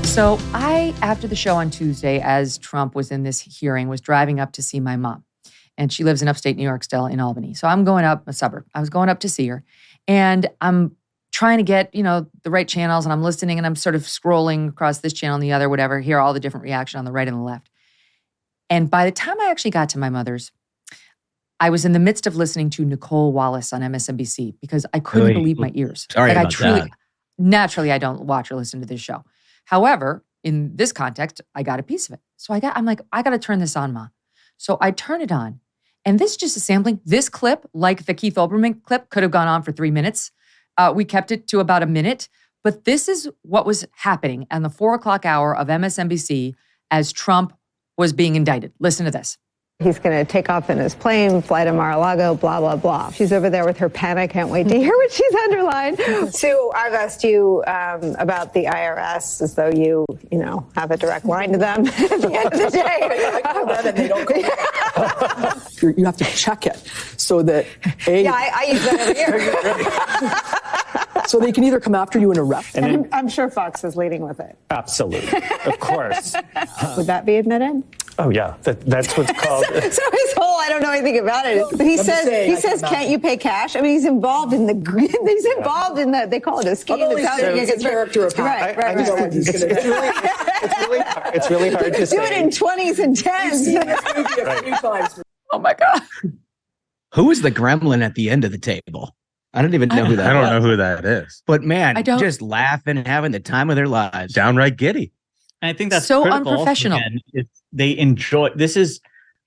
So I, after the show on Tuesday, as Trump was in this hearing, was driving up to see my mom. And she lives in upstate New York still, in Albany. So I'm going up, a suburb. I was going up to see her. And I'm trying to get, the right channels. And I'm listening and I'm sort of scrolling across this channel and the other, whatever, hear all the different reaction on the right and the left. And by the time I actually got to my mother's, I was in the midst of listening to Nicolle Wallace on MSNBC because I couldn't believe my ears. Sorry about that. Naturally, I don't watch or listen to this show. However, in this context, I got a piece of it. So I'm like, I got to turn this on, Ma. So I turn it on. And this is just a sampling. This clip, like the Keith Olbermann clip, could have gone on for 3 minutes. We kept it to about a minute. But this is what was happening on the 4 o'clock hour of MSNBC as Trump was being indicted. Listen to this. He's going to take off in his plane, fly to Mar-a-Lago, blah, blah, blah. She's over there with her pen. I can't wait to hear what she's underlined. Sue, I've asked you about the IRS as though you have a direct line to them at the end of the day. I call that and they don't call that. You have to check it so that I use that every year. So they can either come after you and arrest. And I'm sure Fox is leading with it. Absolutely. Of course. Would that be admitted? Oh, yeah. That's what's called. So his whole, I don't know anything about it. But he says, can't you pay cash? I mean, he's involved in they call it a scheme. It's a character of right. It's really hard to say. Do it in 20s and 10s. Oh, my God. Who is the gremlin at the end of the table? I don't even know who that is. I don't know who that is. But man, just laughing, having the time of their lives. Downright giddy. And I think that's so critical. unprofessional. Again, they enjoy, this has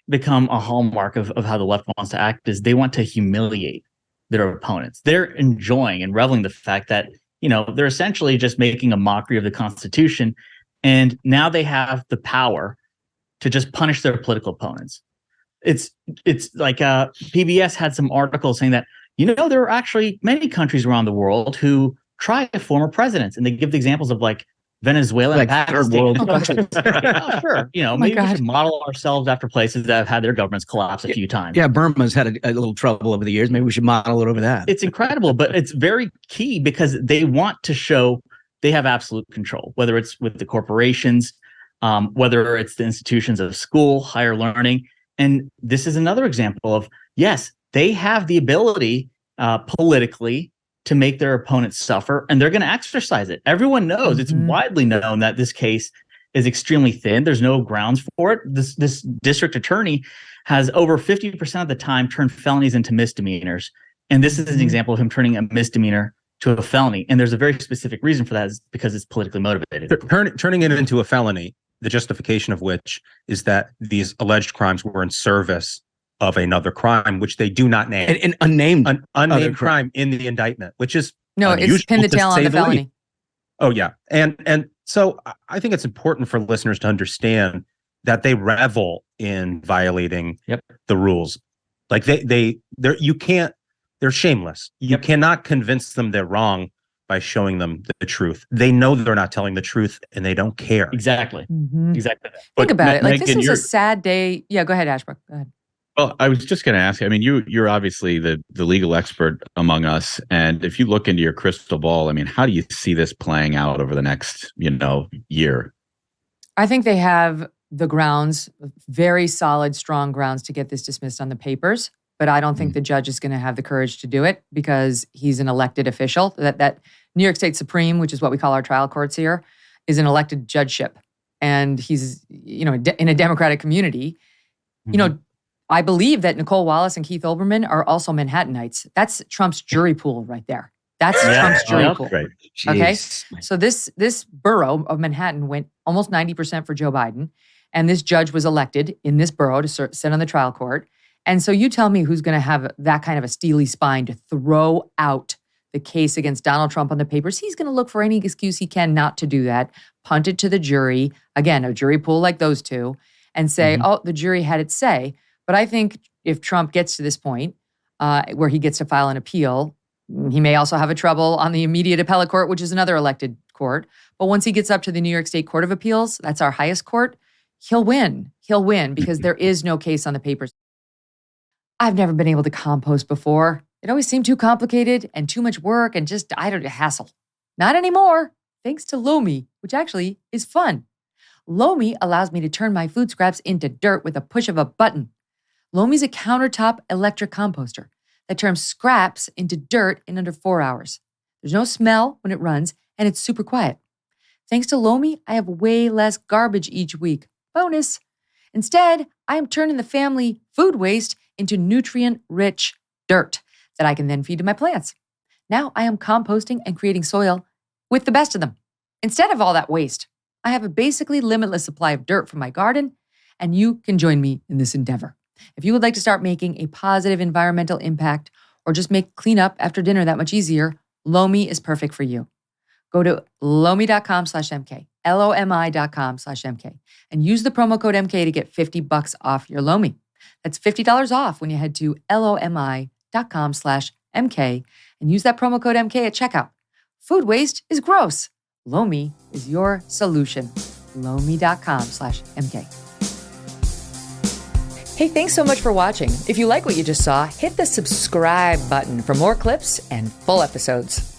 become a hallmark of how the left wants to act, is they want to humiliate their opponents. They're enjoying and reveling the fact that, they're essentially just making a mockery of the Constitution. And now they have the power to just punish their political opponents. It's like PBS had some articles saying that, there are actually many countries around the world who try former presidents, and they give the examples of like Venezuela, like Pakistan. third world. Sure, maybe we should model ourselves after places that have had their governments collapse a few times. Yeah, Burma's had a little trouble over the years. Maybe we should model it over that. It's incredible, but it's very key because they want to show they have absolute control, whether it's with the corporations, whether it's the institutions of school, higher learning. And this is another example of, yes, they have the ability politically to make their opponents suffer, and they're going to exercise it. Everyone knows, it's widely known that this case is extremely thin. There's no grounds for it. This district attorney has over 50% of the time turned felonies into misdemeanors. And this is an example of him turning a misdemeanor to a felony. And there's a very specific reason for that, is because it's politically motivated. Turning it into a felony, the justification of which is that these alleged crimes were in service of another crime, which they do not name. An unnamed crime in the indictment, which is it's pin the tail on the felony. Oh, yeah. And so I think it's important for listeners to understand that they revel in violating the rules. Like they're shameless. You cannot convince them they're wrong by showing them the truth. They know they're not telling the truth and they don't care. Exactly. Exactly. Think about it. Like, this is a sad day. Yeah, go ahead, Ashbrook. Go ahead. Well, I was just going to ask, I mean, you're obviously the legal expert among us. And if you look into your crystal ball, I mean, how do you see this playing out over the next, year? I think they have the grounds, very solid, strong grounds to get this dismissed on the papers. But I don't think the judge is going to have the courage to do it because he's an elected official. That New York State Supreme, which is what we call our trial courts here, is an elected judgeship. And he's, in a Democratic community. I believe that Nicolle Wallace and Keith Olbermann are also Manhattanites. That's Trump's jury pool right there. That's Trump's jury pool. Right. Okay. So this borough of Manhattan went almost 90% for Joe Biden. And this judge was elected in this borough to sit on the trial court. And so you tell me who's going to have that kind of a steely spine to throw out the case against Donald Trump on the papers. He's going to look for any excuse he can not to do that, punt it to the jury, again, a jury pool like those two, and say, the jury had its say. But I think if Trump gets to this point where he gets to file an appeal, he may also have a trouble on the immediate appellate court, which is another elected court. But once he gets up to the New York State Court of Appeals, that's our highest court, he'll win. He'll win because there is no case on the papers. I've never been able to compost before. It always seemed too complicated and too much work and just, hassle. Not anymore. thanks to Lomi, which actually is fun. Lomi allows me to turn my food scraps into dirt with a push of a button. Lomi's a countertop electric composter that turns scraps into dirt in under 4 hours. There's no smell when it runs, and it's super quiet. Thanks to Lomi, I have way less garbage each week. Bonus. Instead, I am turning the family food waste into nutrient-rich dirt that I can then feed to my plants. Now I am composting and creating soil with the best of them. Instead of all that waste, I have a basically limitless supply of dirt for my garden, and you can join me in this endeavor. If you would like to start making a positive environmental impact or just make cleanup after dinner that much easier, Lomi is perfect for you. Go to lomi.com/MK, LOMI.com/MK, and use the promo code MK to get $50 off your Lomi. That's $50 off when you head to LOMI.com/MK and use that promo code MK at checkout. Food waste is gross. Lomi is your solution. Lomi.com/MK. Hey, thanks so much for watching. If you like what you just saw, hit the subscribe button for more clips and full episodes.